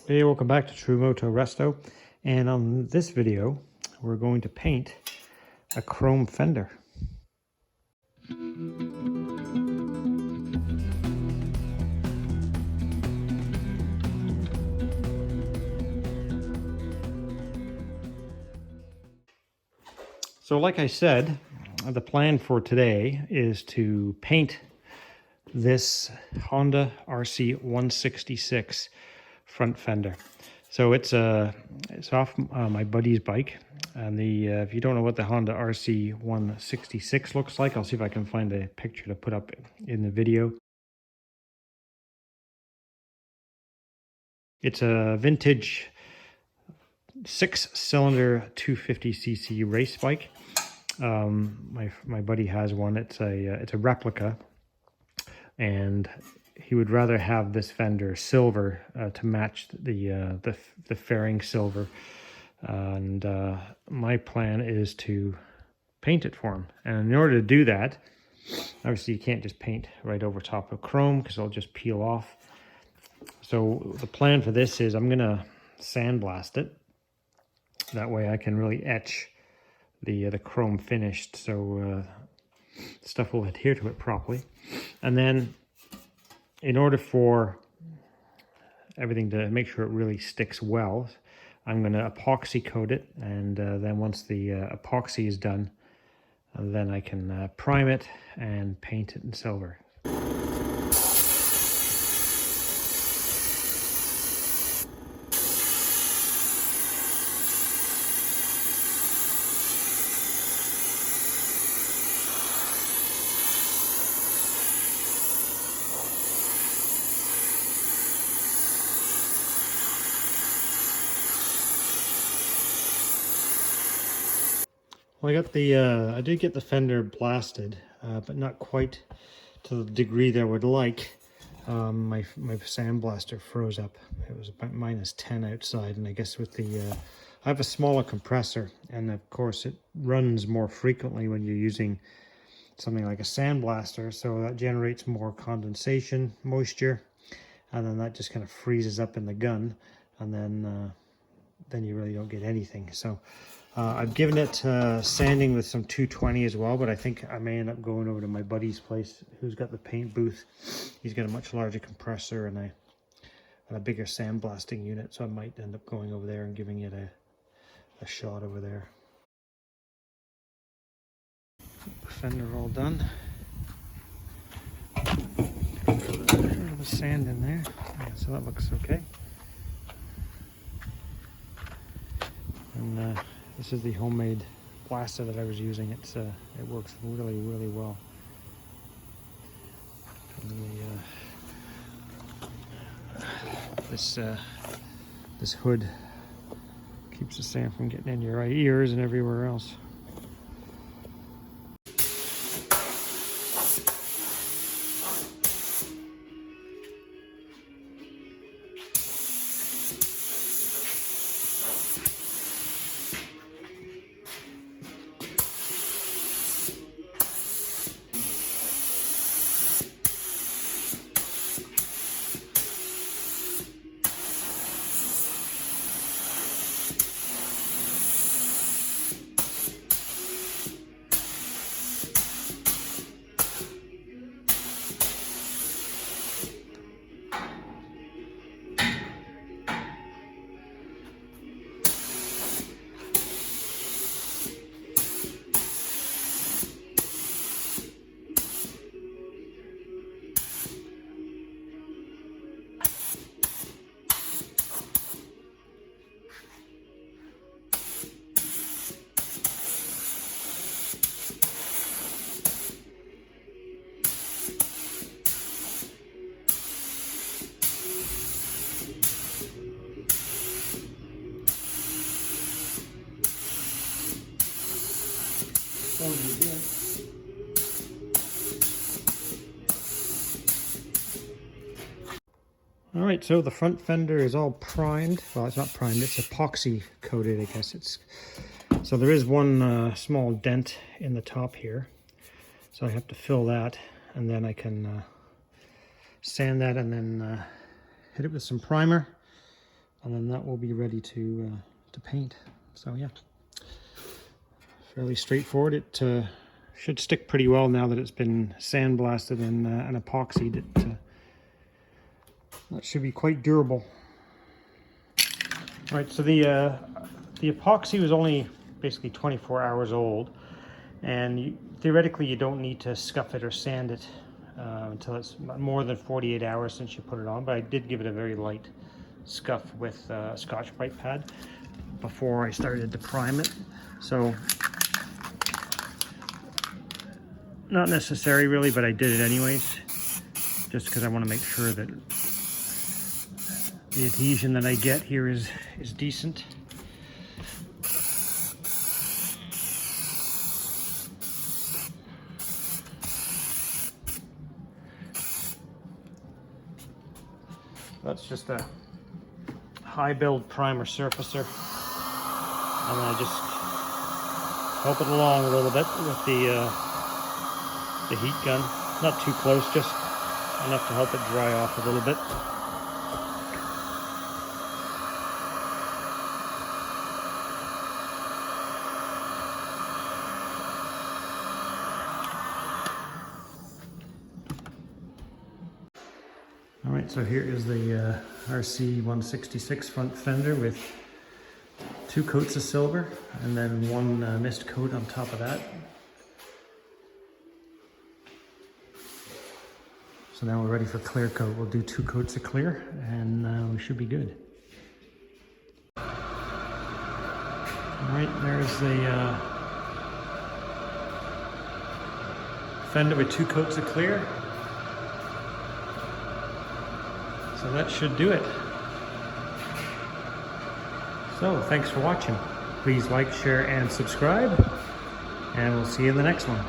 Hey, welcome back to True-Moto-Resto, and on this video we're going to paint a chrome fender. So like I said, the plan for today is to paint this Honda RC166 front fender. So it's off my buddy's bike, and if you don't know what the Honda RC166 looks like, I'll see if I can find a picture to put up in the video. It's a vintage 6-cylinder 250cc race bike. My buddy has one. It's a replica, and he would rather have this fender silver to match the fairing silver, and my plan is to paint it for him. And in order to do that, obviously you can't just paint right over top of chrome because it'll just peel off. So the plan for this is I'm gonna sandblast it. That way I can really etch the chrome finished, so stuff will adhere to it properly. And then in order for everything to make sure it really sticks well, I'm going to epoxy coat it, and then once the epoxy is done, then I can prime it and paint it in silver. Well, I did get the fender blasted, but not quite to the degree that I would like. My sandblaster froze up. It was about -10 outside, and I guess with I have a smaller compressor, and of course it runs more frequently when you're using something like a sandblaster, so that generates more condensation, moisture, and then that just kind of freezes up in the gun, and then you really don't get anything. So I've given it sanding with some 220 as well, but I think I may end up going over to my buddy's place who's got the paint booth. He's got a much larger compressor and a bigger sandblasting unit, so I might end up going over there and giving it a shot over there. The fender all done. A little bit of sand in there, yeah, so that looks okay. And this is the homemade blaster that I was using. It works really, really well. And this hood keeps the sand from getting in your ears and everywhere else. All right, so the front fender is all primed. Well, it's not primed, it's epoxy coated, I guess. So there is one small dent in the top here. So I have to fill that, and then I can sand that and then hit it with some primer. and then that will be ready to paint. So yeah, fairly straightforward. It should stick pretty well now that it's been sandblasted and epoxied. That should be quite durable. All right, so the epoxy was only basically 24 hours old, and theoretically you don't need to scuff it or sand it until it's more than 48 hours since you put it on, but I did give it a very light scuff with a Scotch-Brite pad before I started to prime it. So not necessary really, but I did it anyways, just because I want to make sure that the adhesion that I get here is decent. That's just a high build primer surfacer, and I just help it along a little bit with the heat gun. Not too close, just enough to help it dry off a little bit. All right, so here is the RC166 front fender with 2 coats of silver and then 1 mist coat on top of that. So now we're ready for clear coat. We'll do 2 coats of clear and we should be good. All right, there's the fender with 2 coats of clear. So that should do it. So thanks for watching. Please like, share, and subscribe, and we'll see you in the next one.